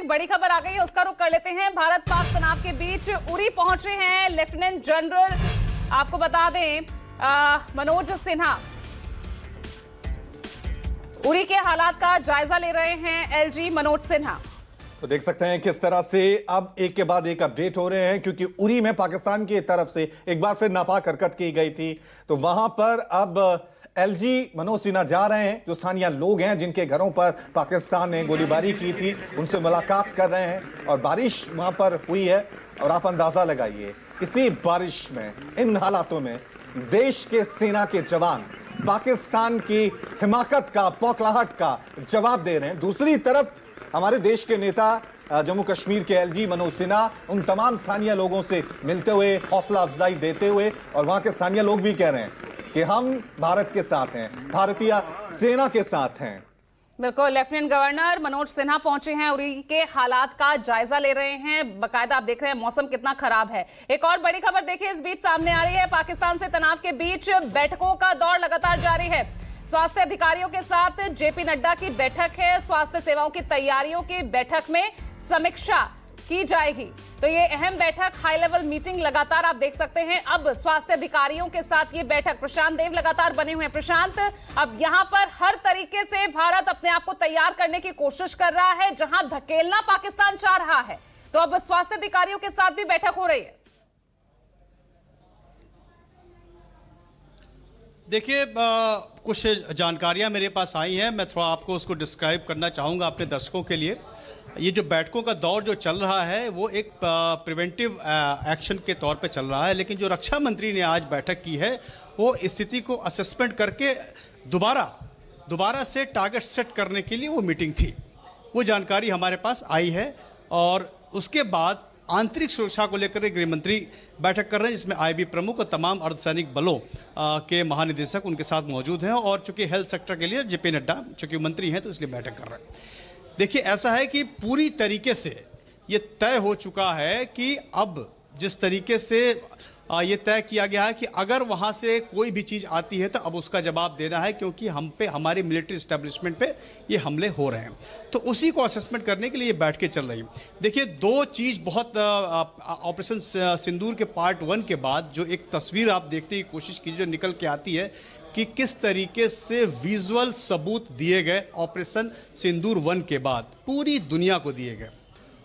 एक बड़ी खबर आ गई है, उसका रुख कर लेते हैं। भारत पाक तनाव के बीच उरी पहुंचे हैं लेफ्टिनेंट जनरल, आपको बता दें मनोज सिन्हा उरी के हालात का जायजा ले रहे हैं। एलजी मनोज सिन्हा तो देख सकते हैं किस तरह से अब एक के बाद एक अपडेट हो रहे हैं, क्योंकि उरी में पाकिस्तान की तरफ से एक बार फिर नापाक हरकत की गई थी, तो वहां पर अब एलजी मनोज सिन्हा जा रहे हैं। जो स्थानीय लोग हैं जिनके घरों पर पाकिस्तान ने गोलीबारी की थी, उनसे मुलाकात कर रहे हैं और बारिश वहां पर हुई है। और आप अंदाजा लगाइए, इसी बारिश में, इन हालातों में देश के सेना के जवान पाकिस्तान की हिमाकत का, बौखलाहट का जवाब दे रहे हैं। दूसरी तरफ हमारे देश के नेता जम्मू कश्मीर के एलजी मनोज सिन्हा उन तमाम स्थानीय लोगों से मिलते हुए हौसला अफजाई देते हुए, और वहां के स्थानीय लोग भी कह रहे हैं कि हम भारत के साथ हैं, भारतीय सेना के साथ हैं। बिल्कुल, लेफ्टिनेंट गवर्नर मनोज सिन्हा पहुंचे हैं, उरी के हालात का जायजा ले रहे हैं। बाकायदा आप देख रहे हैं मौसम कितना खराब है। एक और बड़ी खबर देखिए इस बीच सामने आ रही है। पाकिस्तान से तनाव के बीच बैठकों का दौर लगातार जारी है। स्वास्थ्य अधिकारियों के साथ जेपी नड्डा की बैठक है। स्वास्थ्य सेवाओं की तैयारियों की बैठक में समीक्षा की जाएगी। तो ये अहम बैठक, हाई लेवल मीटिंग लगातार आप देख सकते हैं। अब स्वास्थ्य अधिकारियों के साथ ये बैठक, प्रशांत देव लगातार बने हुए हैं। प्रशांत, अब यहां पर हर तरीके से भारत अपने आप को तैयार करने की कोशिश कर रहा है, जहां धकेलना पाकिस्तान चाह रहा है, तो अब स्वास्थ्य अधिकारियों के साथ भी बैठक हो रही है। देखिए, कुछ जानकारियां मेरे पास आई हैं, मैं थोड़ा आपको उसको डिस्क्राइब करना चाहूँगा अपने दर्शकों के लिए। ये जो बैठकों का दौर जो चल रहा है वो एक प्रिवेंटिव एक्शन के तौर पे चल रहा है, लेकिन जो रक्षा मंत्री ने आज बैठक की है वो स्थिति को असेसमेंट करके दोबारा से टारगेट सेट करने के लिए वो मीटिंग थी। वो जानकारी हमारे पास आई है और उसके बाद आंतरिक सुरक्षा को लेकर गृह मंत्री बैठक कर रहे हैं, जिसमें आईबी प्रमुख और तमाम अर्धसैनिक बलों के महानिदेशक उनके साथ मौजूद हैं। और चूंकि हेल्थ सेक्टर के लिए जेपी नड्डा चूंकि मंत्री हैं तो इसलिए बैठक कर रहे हैं। देखिए, ऐसा है कि पूरी तरीके से ये तय हो चुका है कि अब जिस तरीके से ये तय किया गया है कि अगर वहाँ से कोई भी चीज़ आती है तो अब उसका जवाब देना है, क्योंकि हम पे, हमारे मिलिट्री एस्टेब्लिशमेंट पे ये हमले हो रहे हैं। तो उसी को असेसमेंट करने के लिए ये बैठ के चल रही है। देखिए, दो चीज़ बहुत ऑपरेशन सिंदूर के पार्ट 1 के बाद जो एक तस्वीर आप देखने की कोशिश कीजिए जो निकल के आती है कि किस तरीके से विजुअल सबूत दिए गए ऑपरेशन सिंदूर 1 के बाद, पूरी दुनिया को दिए गए।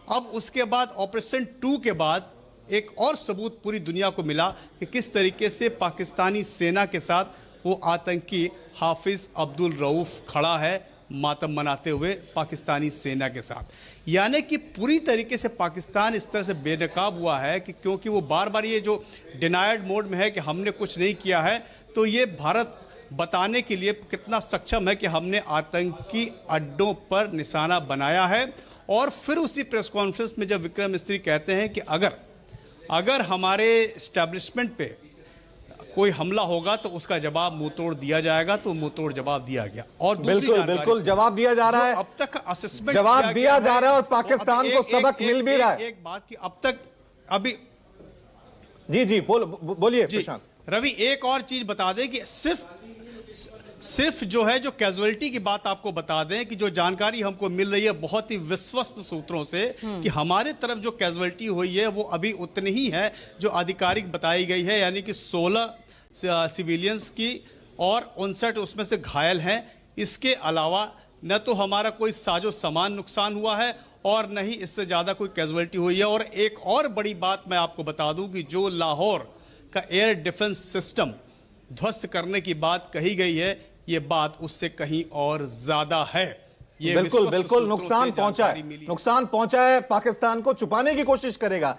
अब उसके बाद ऑपरेशन 2 के बाद एक और सबूत पूरी दुनिया को मिला कि किस तरीके से पाकिस्तानी सेना के साथ वो आतंकी हाफिज अब्दुल रऊफ खड़ा है मातम मनाते हुए पाकिस्तानी सेना के साथ। यानी कि पूरी तरीके से पाकिस्तान इस तरह से बेनकाब हुआ है कि क्योंकि वो बार बार ये जो डिनाइड मोड में है कि हमने कुछ नहीं किया है, तो ये भारत बताने के लिए कितना सक्षम है कि हमने आतंकी अड्डों पर निशाना बनाया है। और फिर उसी प्रेस कॉन्फ्रेंस में जब विक्रम मिस्त्री कहते हैं कि अगर हमारे एस्टेब्लिशमेंट पे कोई हमला होगा तो उसका जवाब मुंह तोड़ दिया जाएगा, तो मुंह तोड़ जवाब दिया गया। और बिल्कुल जवाब दिया जा रहा है, अब तक असेसमेंट जवाब दिया जा रहा है और पाकिस्तान को सबक मिल भी रहा है। एक बात की अब तक अभी जी बोलिए प्रशांत। रवि, एक और चीज बता दें कि सिर्फ जो है जो कैजुअलिटी की बात आपको बता दें कि जो जानकारी हमको मिल रही है बहुत ही विश्वस्त सूत्रों से कि हमारे तरफ जो कैजुअलिटी हुई है वो अभी उतनी ही है जो आधिकारिक बताई गई है, यानी कि 16 सिविलियंस की और 59 उसमें से घायल हैं। इसके अलावा न तो हमारा कोई साजो सामान नुकसान हुआ है और न ही इससे ज़्यादा कोई कैजुअलिटी हुई है। और एक और बड़ी बात मैं आपको बता दूं कि जो लाहौर का एयर डिफेंस सिस्टम ध्वस्त करने की बात कही गई है, ये बात उससे कहीं और ज्यादा है। ये बिल्कुल नुकसान पहुंचा है, पाकिस्तान को छुपाने की कोशिश करेगा।